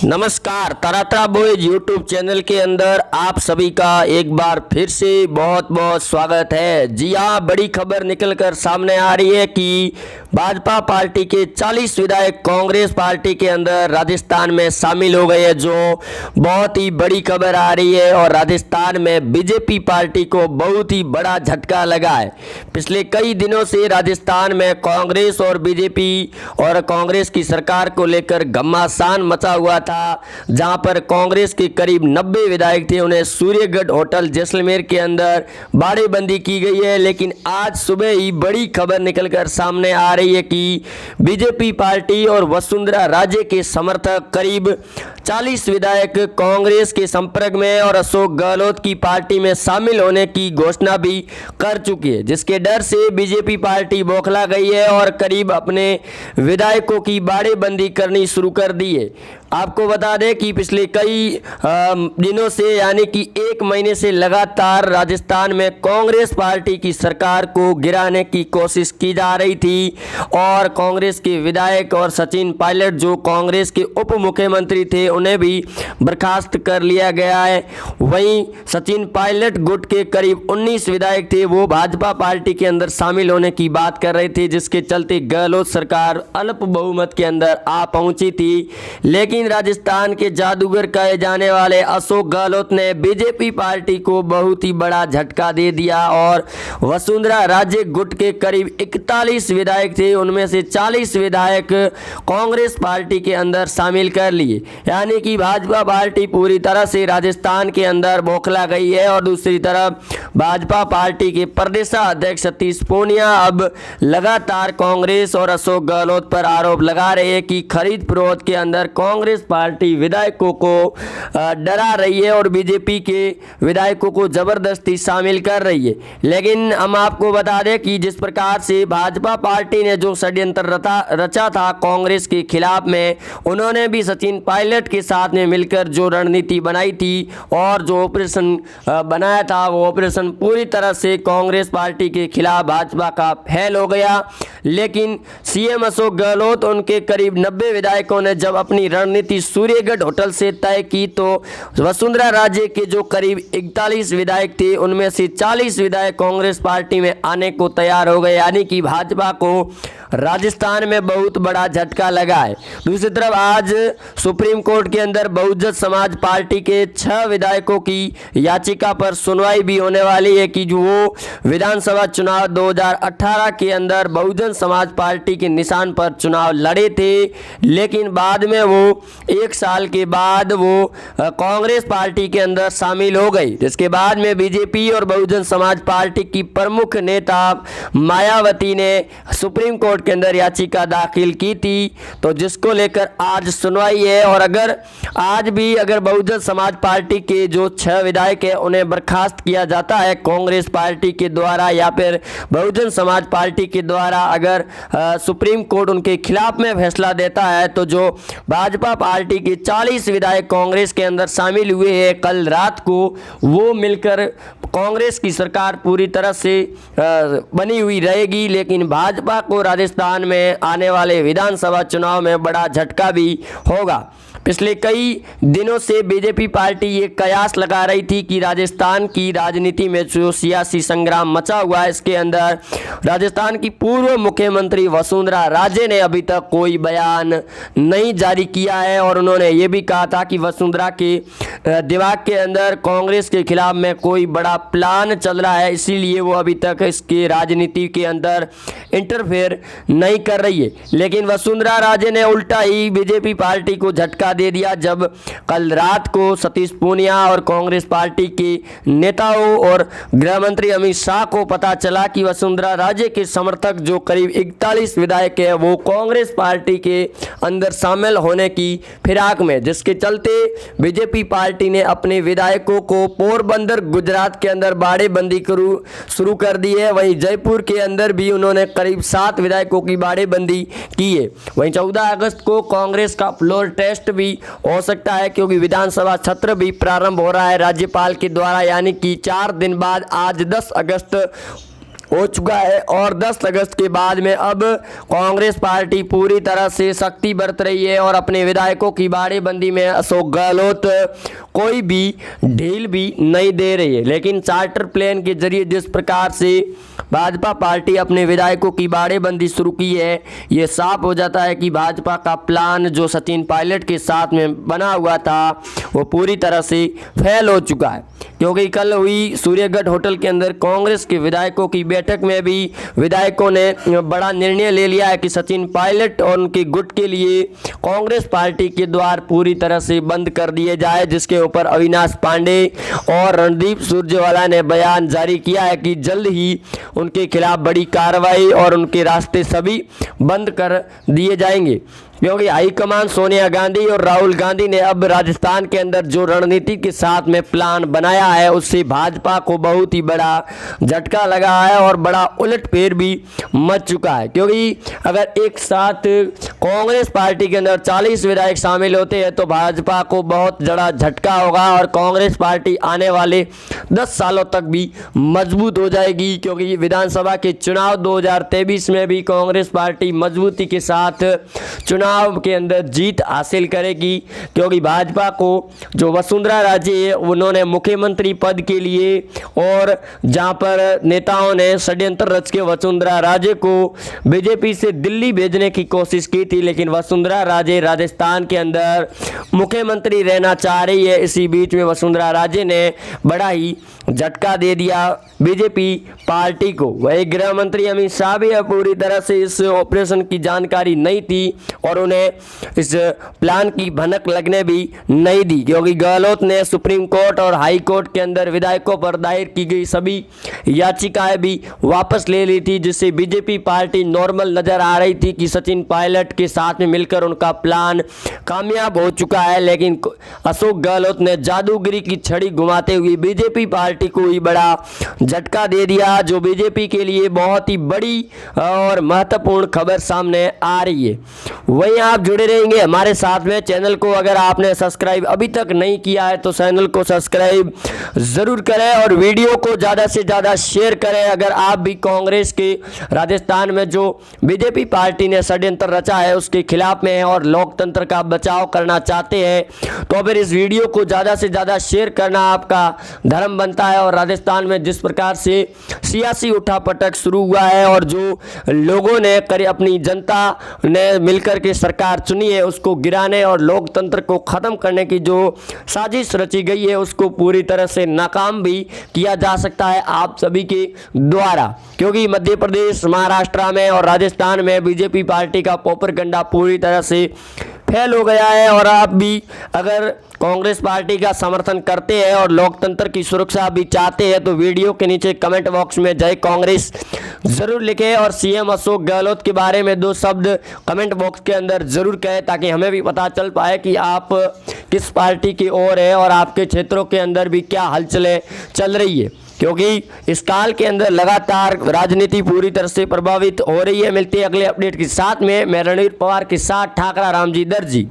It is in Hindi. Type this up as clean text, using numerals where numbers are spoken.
नमस्कार, तरातरा बॉयज यूट्यूब चैनल के अंदर आप सभी का एक बार फिर से बहुत बहुत स्वागत है। जी हाँ, बड़ी खबर निकलकर सामने आ रही है कि भाजपा पार्टी के 40 विधायक कांग्रेस पार्टी के अंदर राजस्थान में शामिल हो गए हैं, जो बहुत ही बड़ी खबर आ रही है। और राजस्थान में बीजेपी पार्टी को बहुत ही बड़ा झटका लगा है। पिछले कई दिनों से राजस्थान में कांग्रेस और बीजेपी और कांग्रेस की सरकार को लेकर घमासान मचा हुआ था, जहां पर कांग्रेस के करीब 90 विधायक थे, उन्हें सूर्यगढ़ होटल जैसलमेर के अंदर बाड़ेबंदी की गई है। लेकिन आज सुबह ही बड़ी खबर निकलकर सामने आ रही है कि बीजेपी पार्टी और वसुंधरा राजे के समर्थक करीब 40 विधायक कांग्रेस के संपर्क में और अशोक गहलोत की पार्टी में शामिल होने की घोषणा भी कर चुकी है, जिसके डर से बीजेपी पार्टी बौखला गई है और करीब अपने विधायकों की बाड़ेबंदी करनी शुरू कर दी है। आपको बता दें कि पिछले कई दिनों से यानी कि एक महीने से लगातार राजस्थान में कांग्रेस पार्टी की सरकार को गिराने की कोशिश की जा रही थी और कांग्रेस के विधायक और सचिन पायलट जो कांग्रेस के उप मुख्यमंत्री थे उन्हें भी बर्खास्त कर लिया गया है। वहीं सचिन पायलट गुट के करीब 19 विधायक थे, वो भाजपा पार्टी के अंदर शामिल होने की बात कर रहे थे, जिसके चलते गहलोत सरकार अल्प बहुमत के अंदर आ पहुंची थी। लेकिन राजस्थान के जादूगर कहे जाने वाले अशोक गहलोत ने बीजेपी पार्टी को बहुत ही बड़ा झटका दे दिया और वसुंधरा राजे गुट के करीब 41 विधायक थे, उनमें से 40 विधायक कांग्रेस पार्टी के अंदर शामिल कर लिए। यानी कि भाजपा पार्टी पूरी तरह से राजस्थान के अंदर बौखला गई है। और दूसरी तरफ भाजपा पार्टी के प्रदेशाध्यक्ष सतीश पूनिया अब लगातार कांग्रेस और अशोक गहलोत पर आरोप लगा रहे हैं कि खरीद फरोख्त के अंदर कांग्रेस पार्टी विधायकों को डरा रही है और बीजेपी के विधायकों को जबरदस्ती शामिल कर रही है। लेकिन हम आपको बता दें कि जिस प्रकार से भाजपा पार्टी ने जो षड्यंत्र रचा था कांग्रेस के खिलाफ में, उन्होंने भी सचिन पायलट के साथ में मिलकर जो रणनीति बनाई थी और जो ऑपरेशन बनाया था, वो ऑपरेशन पूरी तरह से कांग्रेस पार्टी के खिलाफ भाजपा का फेल हो गया। लेकिन सीएम अशोक गहलोत उनके करीब 90 विधायकों ने जब अपनी रणनीति सूर्यगढ़ होटल से तय की, तो वसुंधरा राजे के जो करीब 41 विधायक थे उनमें से 40 विधायक कांग्रेस पार्टी में आने को तैयार हो गए। यानी कि भाजपा को राजस्थान में बहुत बड़ा झटका लगा है। दूसरी तरफ आज सुप्रीम कोर्ट के अंदर बहुजन समाज पार्टी के 6 विधायकों की याचिका पर सुनवाई भी होने वाली है कि जो वो विधानसभा चुनाव 2018 के अंदर बहुजन समाज पार्टी के निशान पर चुनाव लड़े थे, लेकिन बाद में वो 1 साल के बाद वो कांग्रेस पार्टी के अंदर शामिल हो गई, जिसके बाद में बीजेपी और बहुजन समाज पार्टी की प्रमुख नेता मायावती ने सुप्रीम कोर्ट के अंदर याचिका दाखिल की थी, तो जिसको लेकर आज सुनवाई है। और अगर आज भी अगर बहुजन समाज पार्टी के जो 6 विधायक हैं उन्हें बर्खास्त किया जाता है कांग्रेस पार्टी के द्वारा या फिर बहुजन समाज पार्टी के द्वारा, अगर सुप्रीम कोर्ट उनके खिलाफ में फैसला देता है, तो जो भाजपा पार्टी के 40 विधायक कांग्रेस के अंदर शामिल हुए हैं कल रात को, वो मिलकर कांग्रेस की सरकार पूरी तरह से बनी हुई रहेगी। लेकिन भाजपा को राजस्थान में आने वाले विधानसभा चुनाव में बड़ा झटका भी होगा। पिछले कई दिनों से बीजेपी पार्टी ये कयास लगा रही थी कि राजस्थान की राजनीति में जो सियासी संग्राम मचा हुआ है, इसके अंदर राजस्थान की पूर्व मुख्यमंत्री वसुंधरा राजे ने अभी तक कोई बयान नहीं जारी किया है और उन्होंने ये भी कहा था कि वसुंधरा के दिमाग के अंदर कांग्रेस के खिलाफ में कोई बड़ा प्लान चल रहा है, इसीलिए वो अभी तक इसके राजनीति के अंदर इंटरफेयर नहीं कर रही है। लेकिन वसुंधरा राजे ने उल्टा ही बीजेपी पार्टी को झटका दे दिया जब कल रात को सतीश पूनिया और कांग्रेस पार्टी के नेताओं और गृह मंत्री अमित शाह को पता चला कि वसुंधरा राजे के समर्थक जो करीब 41 विधायक है वो कांग्रेस पार्टी के अंदर शामिल होने की फिराक में, जिसके चलते बीजेपी पार्टी ने अपने विधायकों को पोरबंदर गुजरात के अंदर बाड़ेबंदी शुरू कर दी है। वहीं जयपुर के अंदर भी उन्होंने करीब 7 विधायकों की बाड़ेबंदी की है। वहीं 14 अगस्त को कांग्रेस का फ्लोर टेस्ट भी हो सकता है, क्योंकि विधानसभा सत्र भी प्रारंभ हो रहा है राज्यपाल के द्वारा, यानी कि 4 दिन बाद आज 10 अगस्त हो चुका है और 10 अगस्त के बाद में अब कांग्रेस पार्टी पूरी तरह से सख्ती बरत रही है और अपने विधायकों की बाड़ेबंदी में अशोक गहलोत कोई भी ढील भी नहीं दे रही है। लेकिन चार्टर प्लान के जरिए जिस प्रकार से भाजपा पार्टी अपने विधायकों की बाड़ेबंदी शुरू की है, ये साफ हो जाता है कि भाजपा का प्लान जो सचिन पायलट के साथ में बना हुआ था वो पूरी तरह से फेल हो चुका है। क्योंकि कल हुई सूर्यगढ़ होटल के अंदर कांग्रेस के विधायकों की बैठक में भी विधायकों ने बड़ा निर्णय ले लिया है कि सचिन पायलट और उनके गुट के लिए कांग्रेस पार्टी के द्वार पूरी तरह से बंद कर दिए जाए, जिसके ऊपर अविनाश पांडे और रणदीप सुरजेवाला ने बयान जारी किया है कि जल्द ही उनके खिलाफ बड़ी कार्रवाई और उनके रास्ते सभी बंद कर दिए जाएंगे। क्योंकि हाईकमान सोनिया गांधी और राहुल गांधी ने अब राजस्थान के अंदर जो रणनीति के साथ में प्लान बनाया है उससे भाजपा को बहुत ही बड़ा झटका लगा है और बड़ा उलटफेर भी मच चुका है। क्योंकि अगर एक साथ कांग्रेस पार्टी के अंदर 40 विधायक शामिल होते हैं तो भाजपा को बहुत बड़ा झटका होगा और कांग्रेस पार्टी आने वाले 10 सालों तक भी मजबूत हो जाएगी। क्योंकि विधानसभा के चुनाव 2023 में भी कांग्रेस पार्टी मजबूती के साथ चुनाव के अंदर जीत हासिल करेगी। क्योंकि भाजपा को जो वसुंधरा राजे है उन्होंने मुख्यमंत्री पद के लिए और जहां पर नेताओं ने षड्यंत्र रच के वसुंधरा राजे को बीजेपी से दिल्ली भेजने की कोशिश की थी, लेकिन वसुंधरा राजे राजस्थान के अंदर मुख्यमंत्री रहना चाह रही है। इसी बीच में वसुंधरा राजे ने बड़ा ही झटका दे दिया बीजेपी पार्टी को। वही गृह मंत्री अमित शाह भी पूरी तरह से इस ऑपरेशन की जानकारी नहीं थी और उन्हें इस प्लान की भनक लगने भी नहीं दी। क्योंकि गहलोत ने सुप्रीम कोर्ट और हाई कोर्ट के अंदर विधायकों पर दायर की गई सभी याचिकाएं भी वापस ले ली थी, जिससे बीजेपी पार्टी नॉर्मल नजर आ रही थी कि सचिन पायलट के साथ में मिलकर उनका प्लान कामयाब हो चुका है। लेकिन अशोक गहलोत ने जादूगिरी की छड़ी घुमाते हुए बीजेपी पार्टी को ही बड़ा झटका दे दिया, जो बीजेपी के लिए बहुत ही बड़ी और महत्वपूर्ण खबर सामने आ रही है। वहीं आप जुड़े रहेंगे हमारे साथ में। चैनल को अगर आपने सब्सक्राइब अभी तक नहीं किया है तो चैनल को सब्सक्राइब जरूर करें और वीडियो को ज़्यादा से ज़्यादा शेयर करें। अगर आप भी कांग्रेस के राजस्थान में जो बीजेपी पार्टी ने षड्यंत्र रचा है उसके खिलाफ में है और लोकतंत्र का बचाव करना चाहते हैं तो फिर इस वीडियो को ज़्यादा से ज़्यादा शेयर करना आपका धर्म बनता है। और राजस्थान में जिस प्रकार से सियासी उठापटक शुरू हुआ है और जो लोगों ने अपनी जनता ने मिलकर के सरकार चुनी है उसको गिराने और लोकतंत्र को खत्म करने की जो साजिश रची गई है उसको पूरी तरह से नाकाम भी किया जा सकता है आप सभी के द्वारा। क्योंकि मध्य प्रदेश, महाराष्ट्र में और राजस्थान में बीजेपी पार्टी का प्रोपेगेंडा पूरी तरह से फेल हो गया है। और आप भी अगर कांग्रेस पार्टी का समर्थन करते हैं और लोकतंत्र की सुरक्षा भी चाहते हैं तो वीडियो के नीचे कमेंट बॉक्स में जय कांग्रेस जरूर लिखें और सीएम अशोक गहलोत के बारे में 2 शब्द कमेंट बॉक्स के अंदर जरूर कहें, ताकि हमें भी पता चल पाए कि आप किस पार्टी की ओर है और आपके क्षेत्रों के अंदर भी क्या हलचलें चल रही है। क्योंकि इस काल के अंदर लगातार राजनीति पूरी तरह से प्रभावित हो रही है। मिलते हैं अगले अपडेट के साथ में। मैं रणवीर पवार के साथ ठाकरा रामजी दर्जी।